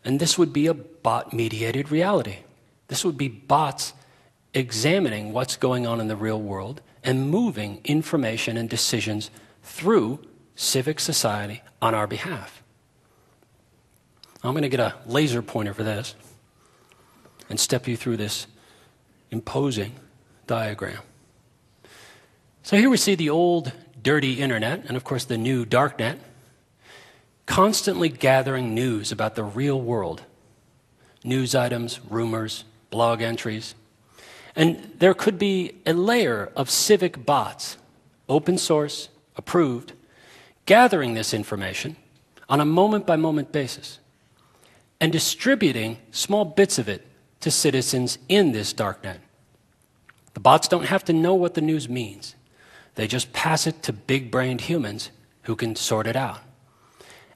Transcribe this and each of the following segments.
And this would be a bot-mediated reality. This would be bots examining what's going on in the real world and moving information and decisions through civic society on our behalf. I'm going to get a laser pointer for this and step you through this imposing diagram. So here we see the old dirty internet and of course the new darknet constantly gathering news about the real world. News items, rumors, blog entries. And there could be a layer of civic bots, open source, approved, gathering this information on a moment-by-moment basis and distributing small bits of it to citizens in this darknet. The bots don't have to know what the news means. They just pass it to big-brained humans who can sort it out.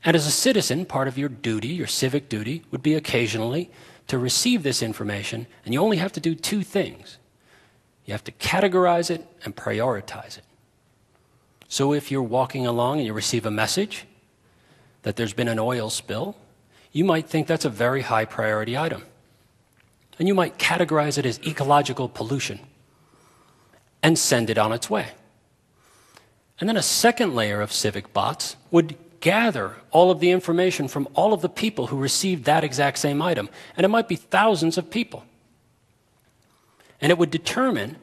And as a citizen, part of your duty, your civic duty, would be occasionally to receive this information, and you only have to do two things. You have to categorize it and prioritize it. So if you're walking along and you receive a message that there's been an oil spill, you might think that's a very high priority item. And you might categorize it as ecological pollution and send it on its way. And then a second layer of civic bots would gather all of the information from all of the people who received that exact same item. And it might be thousands of people. And it would determine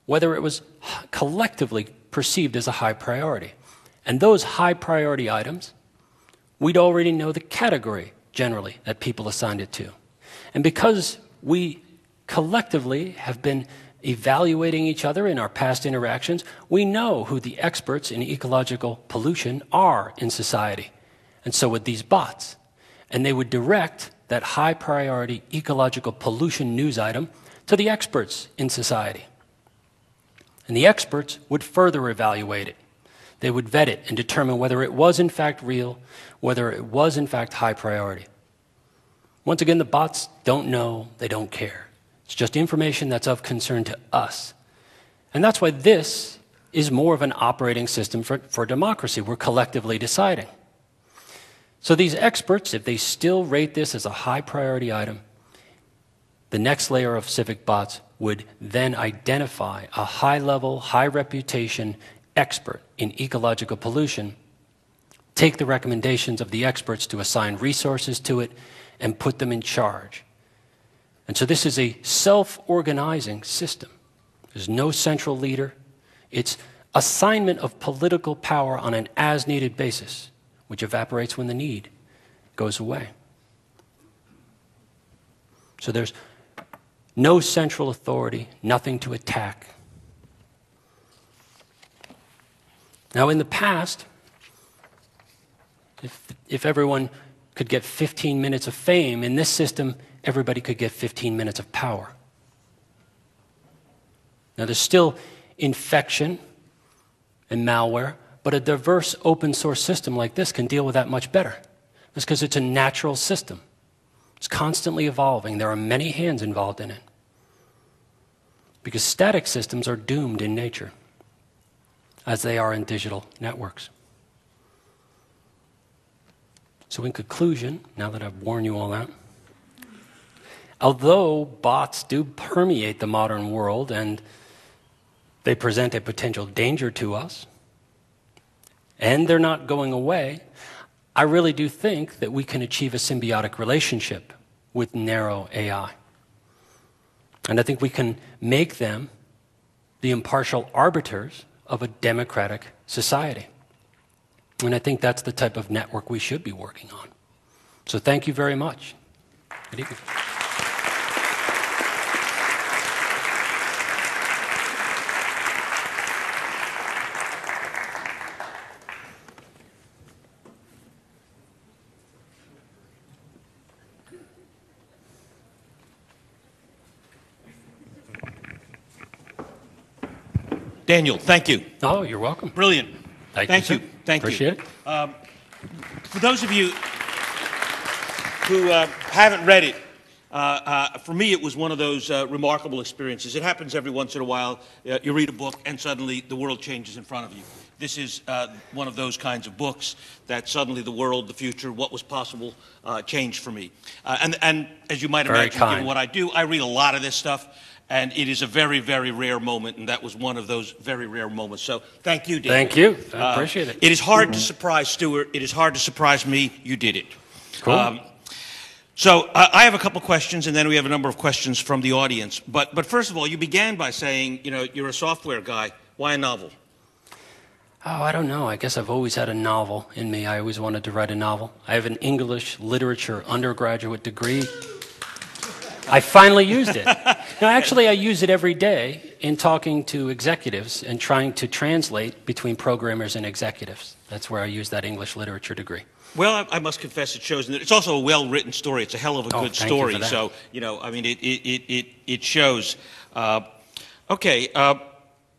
whether it was collectively perceived as a high priority. And those high priority items, we'd already know the category generally that people assigned it to. And because we collectively have been evaluating each other in our past interactions, we know who the experts in ecological pollution are in society. And so would these bots. And they would direct that high priority ecological pollution news item to the experts in society. And the experts would further evaluate it. They would vet it and determine whether it was in fact real, whether it was in fact high priority. Once again, the bots don't know, they don't care. It's just information that's of concern to us. And that's why this is more of an operating system for democracy. We're collectively deciding. So these experts, if they still rate this as a high priority item, the next layer of civic bots would then identify a high-level, high-reputation expert in ecological pollution, take the recommendations of the experts to assign resources to it, and put them in charge. And so this is a self-organizing system. There's no central leader. It's assignment of political power on an as-needed basis, which evaporates when the need goes away. So there's no central authority, nothing to attack. Now, in the past, if everyone could get 15 minutes of fame, in this system, everybody could get 15 minutes of power. Now, there's still infection and malware, but a diverse open source system like this can deal with that much better. That's because it's a natural system. It's constantly evolving. There are many hands involved in it. Because static systems are doomed in nature, as they are in digital networks. So in conclusion, now that I've worn you all out, although bots do permeate the modern world and they present a potential danger to us, and they're not going away, I really do think that we can achieve a symbiotic relationship with narrow AI. And I think we can make them the impartial arbiters of a democratic society. And I think that's the type of network we should be working on. So thank you very much. Good evening. Daniel, thank you. Oh, you're welcome. Brilliant. Thank you. Thank you. Appreciate it. For those of you who haven't read it, for me it was one of those remarkable experiences. It happens every once in a while. You read a book and suddenly the world changes in front of you. this is one of those kinds of books that suddenly the world, the future, what was possible changed for me. And as you might imagine, given what I do, I read a lot of this stuff, and it is a very, very rare moment, and that was one of those very rare moments. So thank you, David. Thank you. I appreciate it. It is hard to surprise Stuart. It is hard to surprise me. You did it. Cool. So I have a couple questions, and then we have a number of questions from the audience. But first of all, you began by saying, you know, you're a software guy. Why a novel? Oh, I don't know. I guess I've always had a novel in me. I always wanted to write a novel. I have an English literature undergraduate degree. I finally used it. No, actually, I use it every day in talking to executives and trying to translate between programmers and executives. That's where I use that English literature degree. Well, I must confess it shows. It's also a well-written story. It's a hell of a good story. So, you know, I mean, it shows. Okay.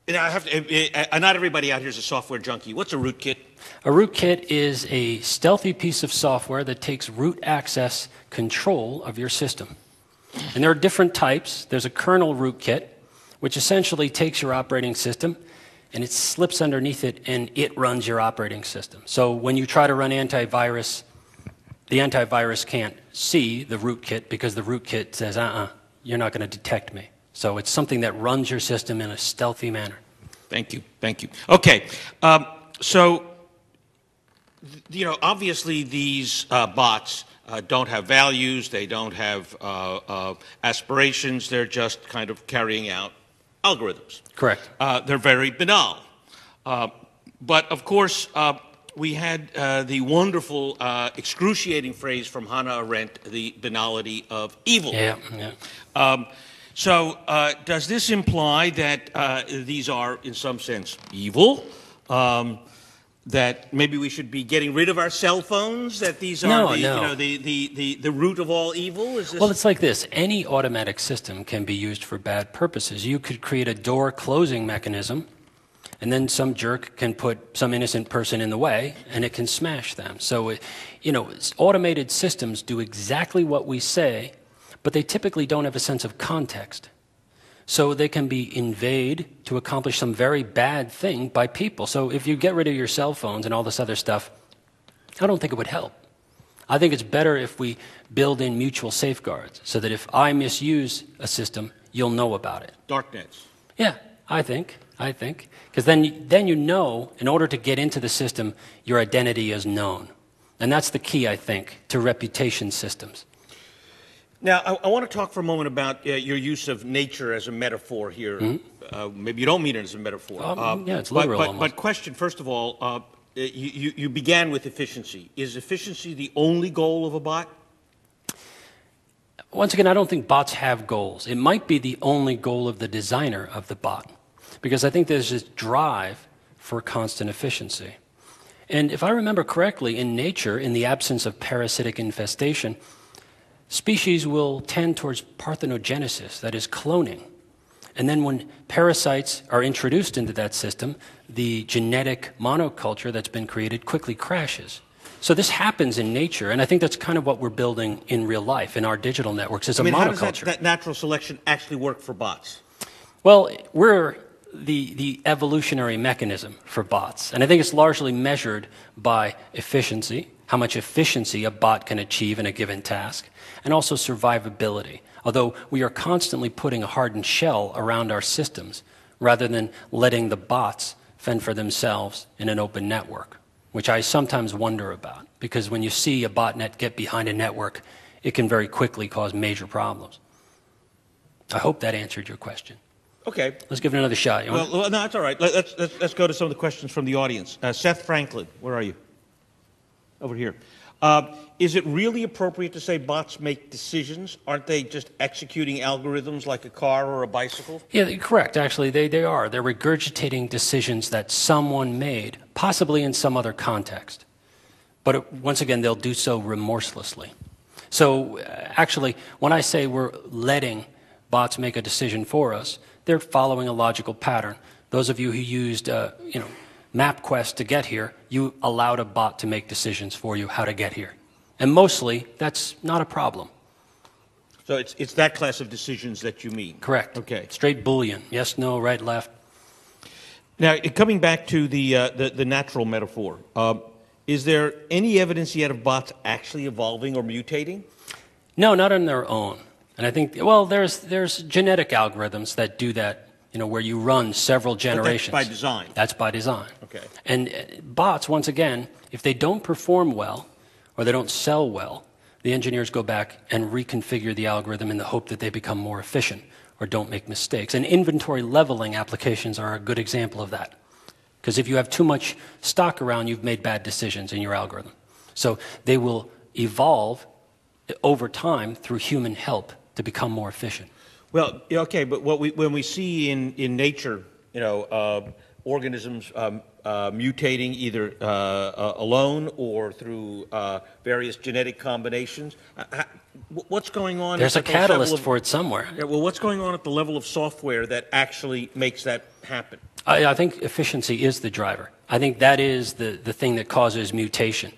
And I have to, not everybody out here is a software junkie. What's a rootkit? A rootkit is a stealthy piece of software that takes root access control of your system. And there are different types. There's a kernel rootkit, which essentially takes your operating system and it slips underneath it and it runs your operating system. So when you try to run antivirus, the antivirus can't see the rootkit because the rootkit says, you're not going to detect me. So it's something that runs your system in a stealthy manner. Thank you. Thank you. Okay. So, you know, obviously these bots don't have values. They don't have aspirations. They're just kind of carrying out algorithms. Correct. They're very banal. But, of course, we had the wonderful, excruciating phrase from Hannah Arendt, the banality of evil. Yeah, yeah. So does this imply that these are, in some sense, evil? That maybe we should be getting rid of our cell phones? That these are You know, the root of all evil? Is this... Well, it's like this. Any automatic system can be used for bad purposes. You could create a door closing mechanism, and then some jerk can put some innocent person in the way, and it can smash them. So, you know, automated systems do exactly what we say, but they typically don't have a sense of context. So they can be invade to accomplish some very bad thing by people. So if you get rid of your cell phones and all this other stuff, I don't think it would help. I think it's better if we build in mutual safeguards so that if I misuse a system, you'll know about it. Darknets. Yeah, I think. Because then you know, in order to get into the system, your identity is known. And that's the key, I think, to reputation systems. Now, I want to talk for a moment about your use of nature as a metaphor here. Mm-hmm. Maybe you don't mean it as a metaphor. Yeah, it's literal but question, first of all, you began with efficiency. Is efficiency the only goal of a bot? Once again, I don't think bots have goals. It might be the only goal of the designer of the bot, because I think there's this drive for constant efficiency. And if I remember correctly, in nature, in the absence of parasitic infestation, species will tend towards parthenogenesis, that is cloning. And then when parasites are introduced into that system, the genetic monoculture that's been created quickly crashes. So this happens in nature, and I think that's kind of what we're building in real life, in our digital networks, is a monoculture. How does that natural selection actually work for bots? Well, we're the evolutionary mechanism for bots, and I think it's largely measured by efficiency, how much efficiency a bot can achieve in a given task, and also survivability, although we are constantly putting a hardened shell around our systems rather than letting the bots fend for themselves in an open network, which I sometimes wonder about, because when you see a botnet get behind a network, it can very quickly cause major problems. I hope that answered your question. Okay. Let's give it another shot. Well, no, that's all right. Let's go to some of the questions from the audience. Seth Franklin, where are you? Over here. Is it really appropriate to say bots make decisions? Aren't they just executing algorithms like a car or a bicycle? Yeah, correct. Actually, they are. They're regurgitating decisions that someone made, possibly in some other context. But once again, they'll do so remorselessly. So actually, when I say we're letting bots make a decision for us, they're following a logical pattern. Those of you who used, MapQuest to get here, you allowed a bot to make decisions for you how to get here. And mostly, that's not a problem. So it's that class of decisions that you mean? Correct. Okay. Straight Boolean. Yes, no, right, left. Now, coming back to the natural metaphor, is there any evidence yet of bots actually evolving or mutating? No, not on their own. And I think, well, there's genetic algorithms that do that, where you run several generations. But that's by design. That's by design. Okay. And bots, once again, if they don't perform well or they don't sell well, the engineers go back and reconfigure the algorithm in the hope that they become more efficient or don't make mistakes. And inventory leveling applications are a good example of that. Because if you have too much stock around, you've made bad decisions in your algorithm. So they will evolve over time through human help to become more efficient. Well, okay, but when we see in nature, organisms mutating either alone or through various genetic combinations, what's going on? There's a catalyst for it somewhere. Yeah, well, what's going on at the level of software that actually makes that happen? I think efficiency is the driver. I think that is the thing that causes mutation.